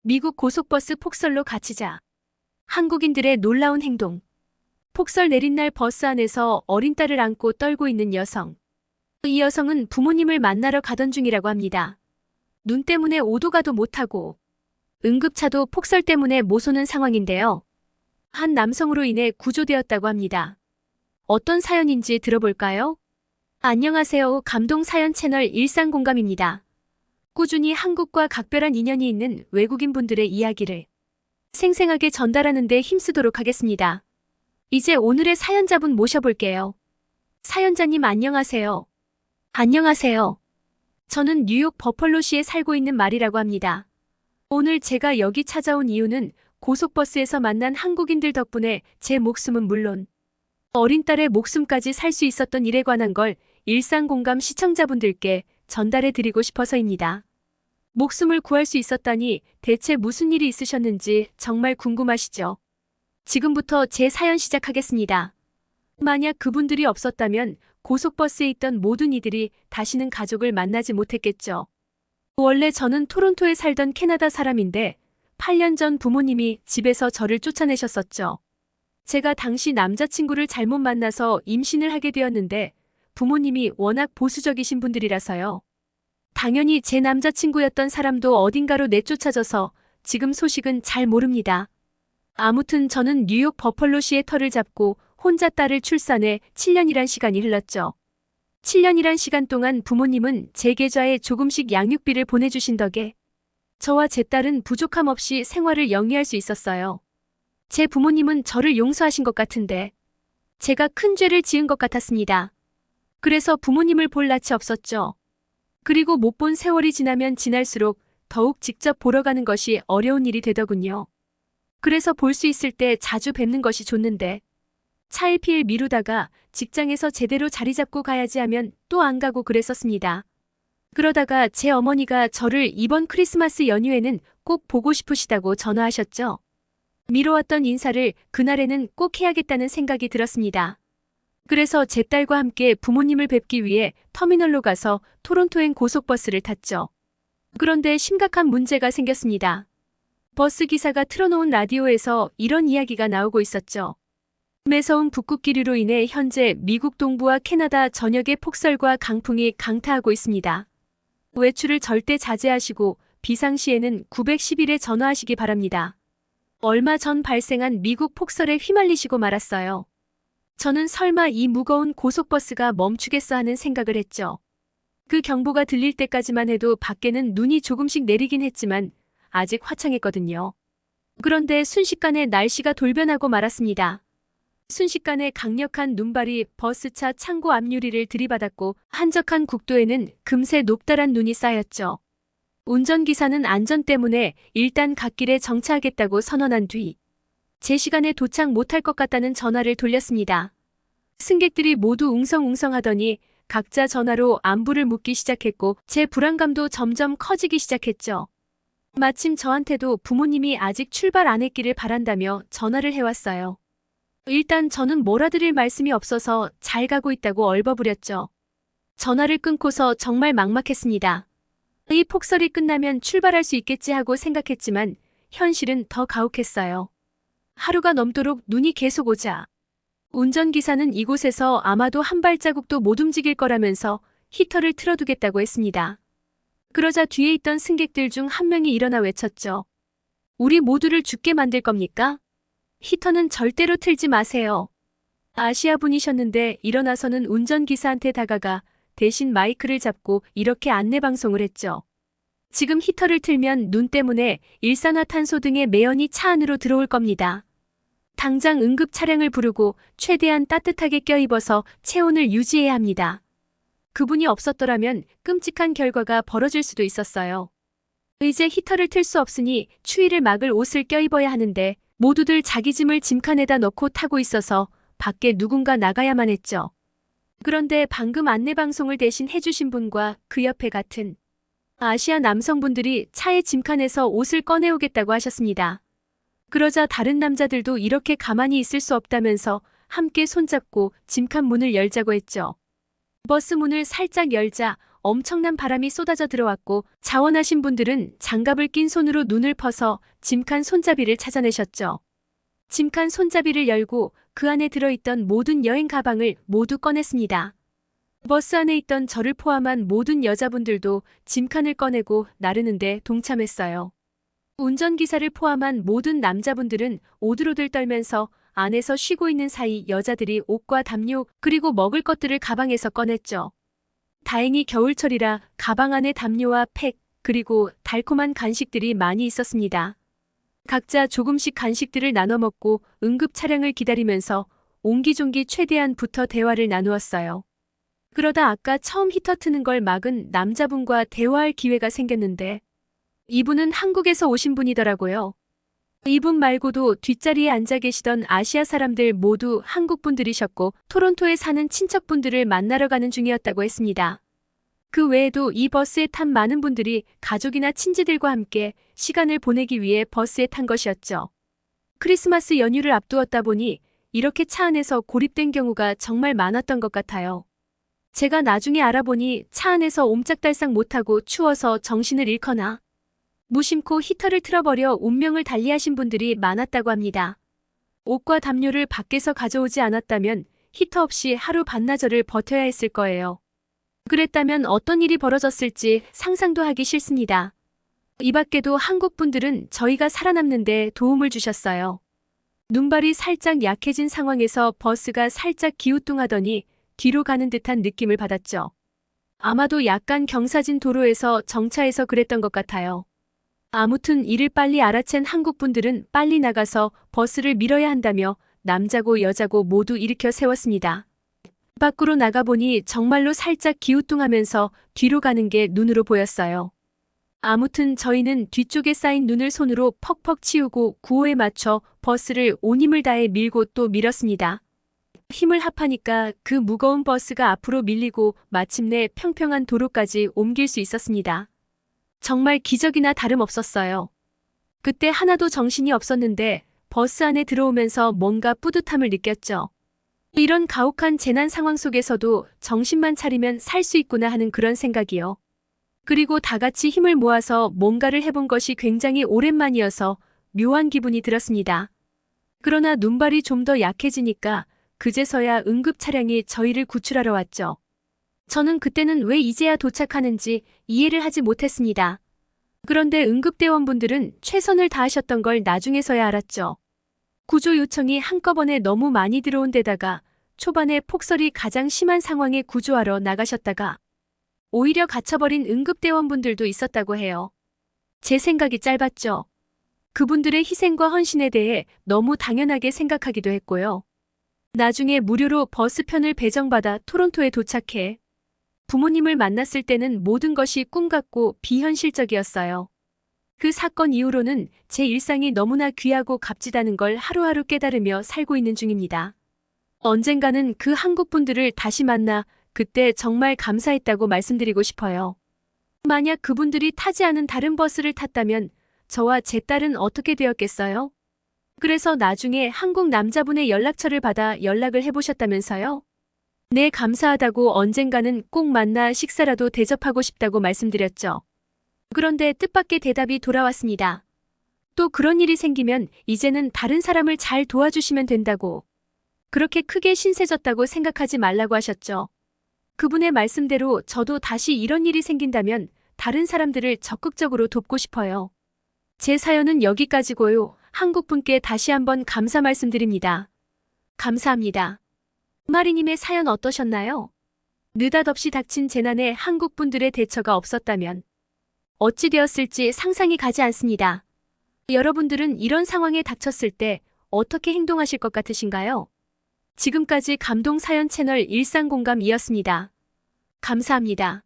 미국 고속버스 폭설로 갇히자. 한국인들의 놀라운 행동. 폭설 내린 날 버스 안에서 어린 딸을 안고 떨고 있는 여성. 이 여성은 부모님을 만나러 가던 중이라고 합니다. 눈 때문에 오도 가도 못하고 응급차도 폭설 때문에 못 오는 상황인데요. 한 남성으로 인해 구조되었다고 합니다. 어떤 사연인지 들어볼까요? 안녕하세요. 감동사연 채널 일상공감입니다. 꾸준히 한국과 각별한 인연이 있는 외국인 분들의 이야기를 생생하게 전달하는 데 힘쓰도록 하겠습니다. 이제 오늘의 사연자분 모셔볼게요. 사연자님 안녕하세요. 안녕하세요. 저는 뉴욕 버펄로시에 살고 있는 말이라고 합니다. 오늘 제가 여기 찾아온 이유는 고속버스에서 만난 한국인들 덕분에 제 목숨은 물론 어린 딸의 목숨까지 살 수 있었던 일에 관한 걸 일상공감 시청자분들께 전달해 드리고 싶어서입니다. 목숨을 구할 수 있었다니 대체 무슨 일이 있으셨는지 정말 궁금하시죠? 지금부터 제 사연 시작하겠습니다. 만약 그분들이 없었다면 고속버스에 있던 모든 이들이 다시는 가족을 만나지 못했겠죠. 원래 저는 토론토에 살던 캐나다 사람인데 8년 전 부모님이 집에서 저를 쫓아내셨었죠. 제가 당시 남자친구를 잘못 만나서 임신을 하게 되었는데 부모님이 워낙 보수적이신 분들이라서요. 당연히 제 남자친구였던 사람도 어딘가로 내쫓아져서 지금 소식은 잘 모릅니다. 아무튼 저는 뉴욕 버펄로시의 터를 잡고 혼자 딸을 출산해 7년이란 시간이 흘렀죠. 7년이란 시간 동안 부모님은 제 계좌에 조금씩 양육비를 보내주신 덕에 저와 제 딸은 부족함 없이 생활을 영위할 수 있었어요. 제 부모님은 저를 용서하신 것 같은데 제가 큰 죄를 지은 것 같았습니다. 그래서 부모님을 볼 낯이 없었죠. 그리고 못 본 세월이 지나면 지날수록 더욱 직접 보러 가는 것이 어려운 일이 되더군요. 그래서 볼 수 있을 때 자주 뵙는 것이 좋는데 차일피일 미루다가 직장에서 제대로 자리 잡고 가야지 하면 또 안 가고 그랬었습니다. 그러다가 제 어머니가 저를 이번 크리스마스 연휴에는 꼭 보고 싶으시다고 전화하셨죠. 미뤄왔던 인사를 그날에는 꼭 해야겠다는 생각이 들었습니다. 그래서 제 딸과 함께 부모님을 뵙기 위해 터미널로 가서 토론토행 고속버스를 탔죠. 그런데 심각한 문제가 생겼습니다. 버스 기사가 틀어놓은 라디오에서 이런 이야기가 나오고 있었죠. 매서운 북극 기류로 인해 현재 미국 동부와 캐나다 전역의 폭설과 강풍이 강타하고 있습니다. 외출을 절대 자제하시고 비상시에는 911에 전화하시기 바랍니다. 얼마 전 발생한 미국 폭설에 휘말리시고 말았어요. 저는 설마 이 무거운 고속버스가 멈추겠어 하는 생각을 했죠. 그 경보가 들릴 때까지만 해도 밖에는 눈이 조금씩 내리긴 했지만 아직 화창했거든요. 그런데 순식간에 날씨가 돌변하고 말았습니다. 순식간에 강력한 눈발이 버스차 창고 앞유리를 들이받았고 한적한 국도에는 금세 높다란 눈이 쌓였죠. 운전기사는 안전 때문에 일단 갓길에 정차하겠다고 선언한 뒤 제 시간에 도착 못할 것 같다는 전화를 돌렸습니다. 승객들이 모두 웅성웅성하더니 각자 전화로 안부를 묻기 시작했고 제 불안감도 점점 커지기 시작했죠. 마침 저한테도 부모님이 아직 출발 안 했기를 바란다며 전화를 해왔어요. 일단 저는 몰아드릴 말씀이 없어서 잘 가고 있다고 얼버무렸죠. 전화를 끊고서 정말 막막했습니다. 이 폭설이 끝나면 출발할 수 있겠지 하고 생각했지만 현실은 더 가혹했어요. 하루가 넘도록 눈이 계속 오자 운전기사는 이곳에서 아마도 한 발자국도 못 움직일 거라면서 히터를 틀어두겠다고 했습니다. 그러자 뒤에 있던 승객들 중 한 명이 일어나 외쳤죠. 우리 모두를 죽게 만들 겁니까? 히터는 절대로 틀지 마세요. 아시아 분이셨는데 일어나서는 운전기사한테 다가가 대신 마이크를 잡고 이렇게 안내방송을 했죠. 지금 히터를 틀면 눈 때문에 일산화탄소 등의 매연이 차 안으로 들어올 겁니다. 당장 응급 차량을 부르고 최대한 따뜻하게 껴입어서 체온을 유지해야 합니다. 그분이 없었더라면 끔찍한 결과가 벌어질 수도 있었어요. 이제 히터를 틀 수 없으니 추위를 막을 옷을 껴입어야 하는데 모두들 자기 짐을 짐칸에다 넣고 타고 있어서 밖에 누군가 나가야만 했죠. 그런데 방금 안내방송을 대신 해주신 분과 그 옆에 같은 아시아 남성분들이 차의 짐칸에서 옷을 꺼내오겠다고 하셨습니다. 그러자 다른 남자들도 이렇게 가만히 있을 수 없다면서 함께 손잡고 짐칸 문을 열자고 했죠. 버스 문을 살짝 열자 엄청난 바람이 쏟아져 들어왔고 자원하신 분들은 장갑을 낀 손으로 눈을 퍼서 짐칸 손잡이를 찾아내셨죠. 짐칸 손잡이를 열고 그 안에 들어있던 모든 여행 가방을 모두 꺼냈습니다. 버스 안에 있던 저를 포함한 모든 여자분들도 짐칸을 꺼내고 나르는데 동참했어요. 운전기사를 포함한 모든 남자분들은 오들오들 떨면서 안에서 쉬고 있는 사이 여자들이 옷과 담요 그리고 먹을 것들을 가방에서 꺼냈죠. 다행히 겨울철이라 가방 안에 담요와 팩 그리고 달콤한 간식들이 많이 있었습니다. 각자 조금씩 간식들을 나눠 먹고 응급 차량을 기다리면서 옹기종기 최대한 붙어 대화를 나누었어요. 그러다 아까 처음 히터 트는 걸 막은 남자분과 대화할 기회가 생겼는데 이분은 한국에서 오신 분이더라고요. 이분 말고도 뒷자리에 앉아 계시던 아시아 사람들 모두 한국 분들이셨고 토론토에 사는 친척분들을 만나러 가는 중이었다고 했습니다. 그 외에도 이 버스에 탄 많은 분들이 가족이나 친지들과 함께 시간을 보내기 위해 버스에 탄 것이었죠. 크리스마스 연휴를 앞두었다 보니 이렇게 차 안에서 고립된 경우가 정말 많았던 것 같아요. 제가 나중에 알아보니 차 안에서 옴짝달싹 못하고 추워서 정신을 잃거나 무심코 히터를 틀어버려 운명을 달리하신 분들이 많았다고 합니다. 옷과 담요를 밖에서 가져오지 않았다면 히터 없이 하루 반나절을 버텨야 했을 거예요. 그랬다면 어떤 일이 벌어졌을지 상상도 하기 싫습니다. 이 밖에도 한국 분들은 저희가 살아남는데 도움을 주셨어요. 눈발이 살짝 약해진 상황에서 버스가 살짝 기우뚱하더니 뒤로 가는 듯한 느낌을 받았죠. 아마도 약간 경사진 도로에서 정차해서 그랬던 것 같아요. 아무튼 이를 빨리 알아챈 한국 분들은 빨리 나가서 버스를 밀어야 한다며 남자고 여자고 모두 일으켜 세웠습니다. 밖으로 나가보니 정말로 살짝 기우뚱하면서 뒤로 가는 게 눈으로 보였어요. 아무튼 저희는 뒤쪽에 쌓인 눈을 손으로 퍽퍽 치우고 구호에 맞춰 버스를 온 힘을 다해 밀고 또 밀었습니다. 힘을 합하니까 그 무거운 버스가 앞으로 밀리고 마침내 평평한 도로까지 옮길 수 있었습니다. 정말 기적이나 다름없었어요. 그때 하나도 정신이 없었는데 버스 안에 들어오면서 뭔가 뿌듯함을 느꼈죠. 이런 가혹한 재난 상황 속에서도 정신만 차리면 살 수 있구나 하는 그런 생각이요. 그리고 다 같이 힘을 모아서 뭔가를 해본 것이 굉장히 오랜만이어서 묘한 기분이 들었습니다. 그러나 눈발이 좀 더 약해지니까 그제서야 응급 차량이 저희를 구출하러 왔죠. 저는 그때는 왜 이제야 도착하는지 이해를 하지 못했습니다. 그런데 응급대원분들은 최선을 다하셨던 걸 나중에서야 알았죠. 구조 요청이 한꺼번에 너무 많이 들어온 데다가 초반에 폭설이 가장 심한 상황에 구조하러 나가셨다가 오히려 갇혀버린 응급대원분들도 있었다고 해요. 제 생각이 짧았죠. 그분들의 희생과 헌신에 대해 너무 당연하게 생각하기도 했고요. 나중에 무료로 버스편을 배정받아 토론토에 도착해 부모님을 만났을 때는 모든 것이 꿈 같고 비현실적이었어요. 그 사건 이후로는 제 일상이 너무나 귀하고 값지다는 걸 하루하루 깨달으며 살고 있는 중입니다. 언젠가는 그 한국분들을 다시 만나 그때 정말 감사했다고 말씀드리고 싶어요. 만약 그분들이 타지 않은 다른 버스를 탔다면 저와 제 딸은 어떻게 되었겠어요? 그래서 나중에 한국 남자분의 연락처를 받아 연락을 해보셨다면서요? 네, 감사하다고 언젠가는 꼭 만나 식사라도 대접하고 싶다고 말씀드렸죠. 그런데 뜻밖의 대답이 돌아왔습니다. 또 그런 일이 생기면 이제는 다른 사람을 잘 도와주시면 된다고. 그렇게 크게 신세졌다고 생각하지 말라고 하셨죠. 그분의 말씀대로 저도 다시 이런 일이 생긴다면 다른 사람들을 적극적으로 돕고 싶어요. 제 사연은 여기까지고요. 한국분께 다시 한번 감사 말씀드립니다. 감사합니다. 마리님의 사연 어떠셨나요? 느닷없이 닥친 재난에 한국분들의 대처가 없었다면 어찌 되었을지 상상이 가지 않습니다. 여러분들은 이런 상황에 닥쳤을 때 어떻게 행동하실 것 같으신가요? 지금까지 감동사연 채널 일상공감이었습니다. 감사합니다.